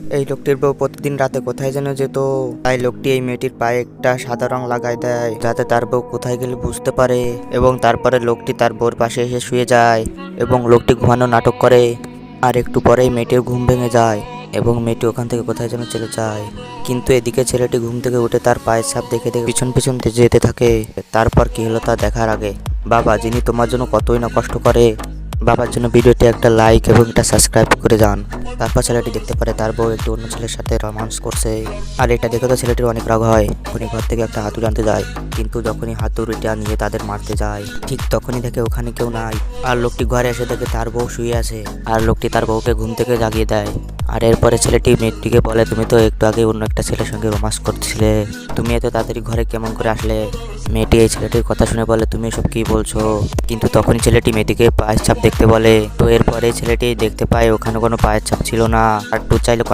এই লোকটির বউ প্রতিদিন রাতে কোথায় যেন যেত, তাই লোকটি এই মেয়েটির পায়ে একটা সাদা রং লাগাই দেয় যাতে তার বউ কোথায় গেলে বুঝতে পারে। এবং তারপরে লোকটি তার বউর পাশে এসে শুয়ে যায় এবং লোকটি ঘুমানোর নাটক করে। আর একটু পরেই মেয়েটির ঘুম ভেঙে যায় এবং মেয়েটি ওখান থেকে কোথায় যেন চলে যায়। কিন্তু এদিকে ছেলেটি ঘুম থেকে উঠে তার পায়ের ছাপ দেখে দেখে পিছন পিছন যেতে থাকে। তারপর কি হলো তা দেখার আগে বাবা যিনি তোমার জন্য কতই না কষ্ট করে, বাবার জন্য ভিডিওতে একটা লাইক এবং একটা সাবস্ক্রাইব করে যান। তারপর ছেলেটি দেখতে পারে তার বউ একটি অন্য ছেলের সাথে রোমান্স করছে। আর এটা দেখে তো ছেলেটির অনেক রাগ হয়। উনি ঘর থেকে একটা হাতুড়ি আনতে যায়, কিন্তু যখনই হাতুড়িটা নিয়ে তাদের মারতে যায় ঠিক তখনই দেখে ওখানে কেউ নাই। আর লোকটি ঘরে এসে দেখে তার বউ শুয়ে আছে। আর লোকটি তার বউকে ঘুম থেকে জাগিয়ে দেয়। আর এরপরে ছেলেটি মেয়েটিকে বলে, তুমি তো একটু আগে অন্য একটা ছেলের সঙ্গে রোমান্স করছিলে, তুমি এত তাড়াতাড়ি ঘরে কেমন করে আসলে? মেয়েটি এই ছেলেটির কথা শুনে বলে, তুমি এসব কি বলছো? কিন্তু তখনই ছেলেটি মেয়েটিকে পায়ের ছাপ দেখতে বলে। তো এরপরে ছেলেটি দেখতে পায় ওখানে কোনো পায়ের ছাপ ছিল না। আর একটু চাইলে কমেন্ট